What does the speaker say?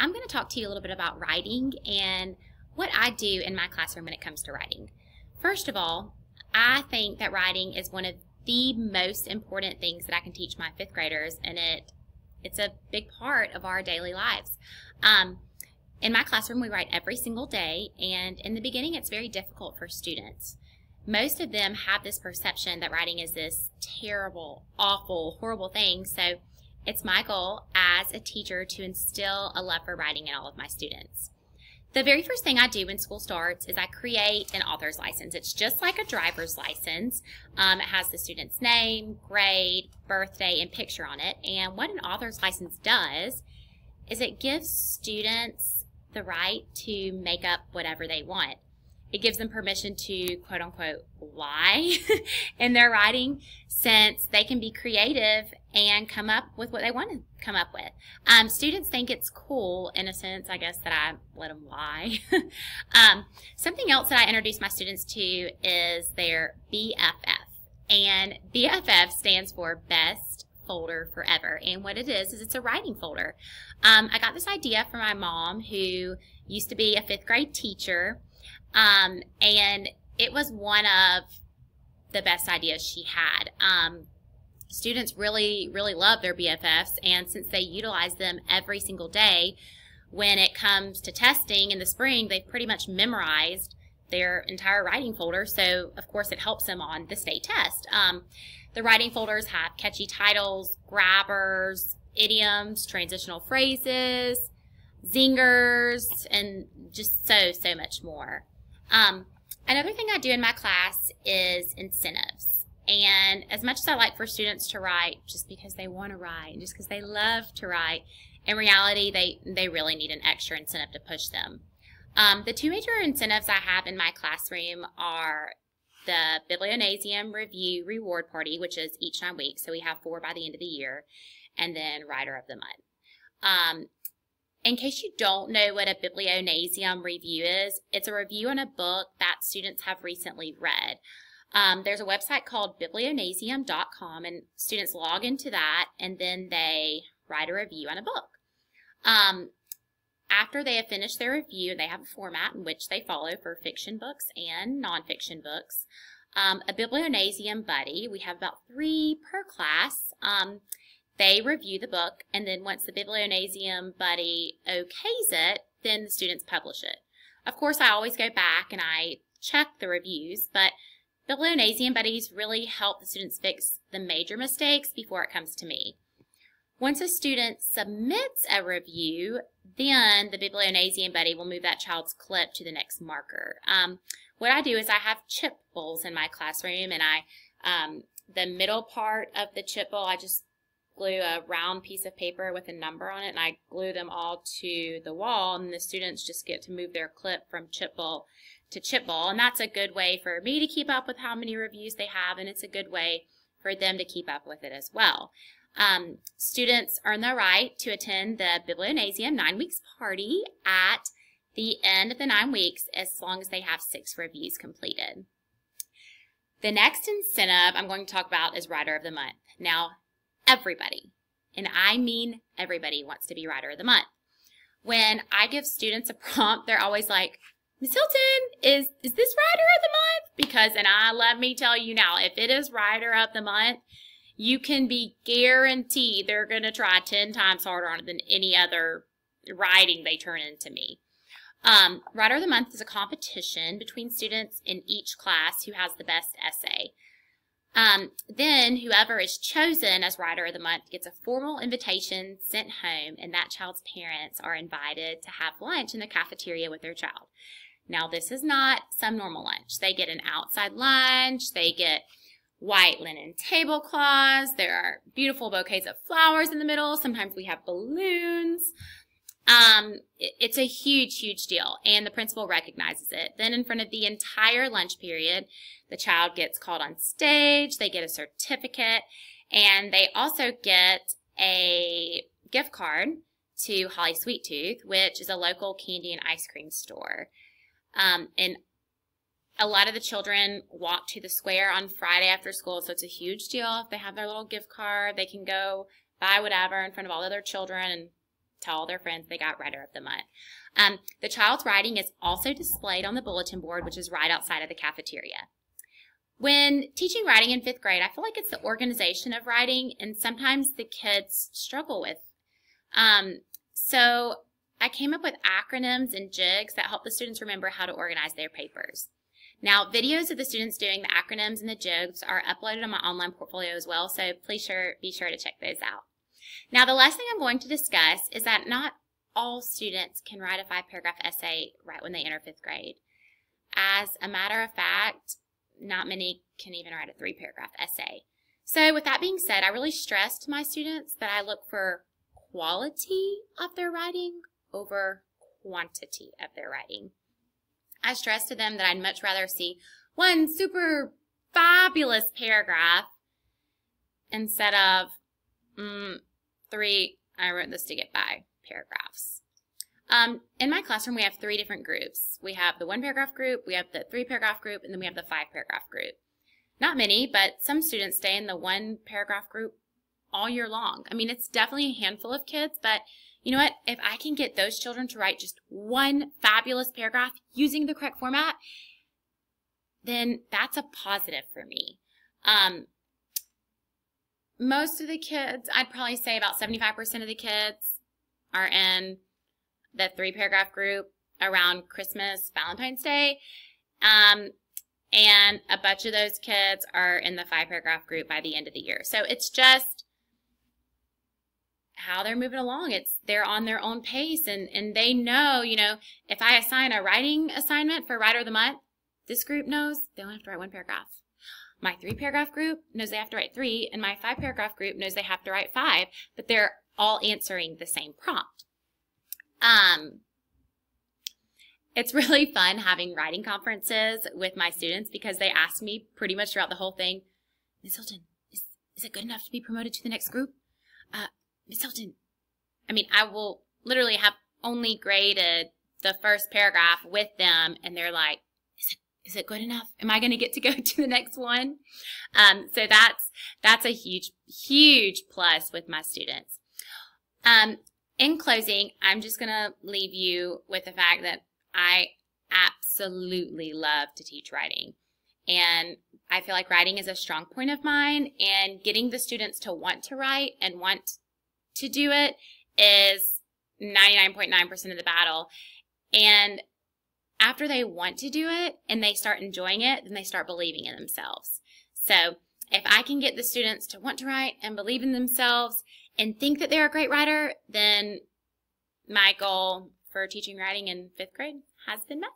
I'm going to talk to you a little bit about writing and what I do in my classroom when it comes to writing. First of all, I think that writing is one of the most important things that I can teach my fifth graders, and it's a big part of our daily lives. In my classroom, we write every single day, and in the beginning, it's very difficult for students. Most of them have this perception that writing is this terrible, awful, horrible thing, so it's my goal as a teacher to instill a love for writing in all of my students. The very first thing I do when school starts is I create an author's license. It's just like a driver's license. It has the student's name, grade, birthday, and picture on it. And what an author's license does is it gives students the right to make up whatever they want. It gives them permission to, quote unquote, lie in their writing, since they can be creative and come up with what they want to come up with. Students think it's cool, in a sense, I guess, that I let them lie. Something else that I introduce my students to is their BFF. And BFF stands for Best Folder Forever. And what it is it's a writing folder. I got this idea from my mom, who used to be a fifth grade teacher. And it was one of the best ideas she had. Students really love their BFFs, and since they utilize them every single day, when it comes to testing in the spring, they've pretty much memorized their entire writing folder, so of course it helps them on the state test. The writing folders have catchy titles, grabbers, idioms, transitional phrases, zingers, and just so much more. Another thing I do in my class is incentives. And as much as I like for students to write just because they want to write and just because they love to write, in reality, they really need an extra incentive to push them. The two major incentives I have in my classroom are the Biblionasium Review Reward Party, which is each 9 weeks, so we have 4 by the end of the year, and then Writer of the Month. In case you don't know what a Biblionasium review is, it's a review on a book that students have recently read. There's a website called biblionasium.com, and students log into that, and then they write a review on a book. After they have finished their review, they have a format in which they follow for fiction books and nonfiction books. A Biblionasium buddy, we have about 3 per class. They review the book, and then once the Biblionasium buddy okays it, then the students publish it. Of course, I always go back and I check the reviews, but Biblionasium buddies really help the students fix the major mistakes before it comes to me. Once a student submits a review, then the Biblionasium buddy will move that child's clip to the next marker. What I do is I have chip bowls in my classroom, and the middle part of the chip bowl, I just glue a round piece of paper with a number on it, and I glue them all to the wall, and the students just get to move their clip from chip bowl to chip bowl, and that's a good way for me to keep up with how many reviews they have, and it's a good way for them to keep up with it as well. Students earn the right to attend the Biblionasium 9 weeks party at the end of the 9 weeks, as long as they have 6 reviews completed. The next incentive I'm going to talk about is Writer of the Month. Now, everybody, and I mean everybody, wants to be Writer of the Month. When I give students a prompt, they're always like, Ms. Hilton, is this Writer of the Month? Because, and let me tell you now, if it is Writer of the Month, you can be guaranteed they're going to try 10 times harder on it than any other writing they turn into me. Writer of the Month is a competition between students in each class who has the best essay. Then whoever is chosen as Writer of the Month gets a formal invitation sent home, and that child's parents are invited to have lunch in the cafeteria with their child. Now, this is not some normal lunch. They get an outside lunch, they get white linen tablecloths, there are beautiful bouquets of flowers in the middle, sometimes we have balloons. It's a huge deal, and the principal recognizes it. Then in front of the entire lunch period, the child gets called on stage, they get a certificate, and they also get a gift card to Holly Sweet Tooth, which is a local candy and ice cream store. And a lot of the children walk to the square on Friday after school, so it's a huge deal. If they have their little gift card, they can go buy whatever in front of all the other children and tell all their friends they got Writer of the Month. The child's writing is also displayed on the bulletin board, which is right outside of the cafeteria. When teaching writing in 5th grade, I feel like it's the organization of writing, and sometimes the kids struggle with. So I came up with acronyms and jigs that help the students remember how to organize their papers. Now, videos of the students doing the acronyms and the jigs are uploaded on my online portfolio as well, so please be sure to check those out. Now, the last thing I'm going to discuss is that not all students can write a 5-paragraph essay right when they enter 5th grade. As a matter of fact, not many can even write a 3-paragraph essay. So with that being said, I really stress to my students that I look for quality of their writing over quantity of their writing. I stress to them that I'd much rather see one super fabulous paragraph instead of 3, I wrote this to get by paragraphs. In my classroom, we have 3 different groups. We have the 1-paragraph group, we have the 3-paragraph group, and then we have the 5-paragraph group. Not many, but some students stay in the 1-paragraph group all year long. I mean, it's definitely a handful of kids, but you know what? If I can get those children to write just one fabulous paragraph using the correct format, then that's a positive for me. Most of the kids, I'd probably say about 75% of the kids are in the 3-paragraph group around Christmas, Valentine's Day. And a bunch of those kids are in the 5-paragraph group by the end of the year. So it's just how they're moving along. They're on their own pace, and they know, you know, if I assign a writing assignment for Writer of the Month, this group knows they only have to write 1 paragraph. My 3-paragraph group knows they have to write 3, and my 5-paragraph group knows they have to write 5, but they're all answering the same prompt. It's really fun having writing conferences with my students because they ask me pretty much throughout the whole thing, Ms. Hilton, is it good enough to be promoted to the next group? Ms. Hilton, I mean, I will literally have only graded the first paragraph with them, and they're like, is it good enough? Am I going to get to go to the next one? So that's a huge, huge plus with my students. In closing, I'm just going to leave you with the fact that I absolutely love to teach writing. And I feel like writing is a strong point of mine, and getting the students to want to write and want to do it is 99.9% of the battle. And after they want to do it and they start enjoying it, then they start believing in themselves. So if I can get the students to want to write and believe in themselves and think that they're a great writer, then my goal for teaching writing in 5th grade has been met.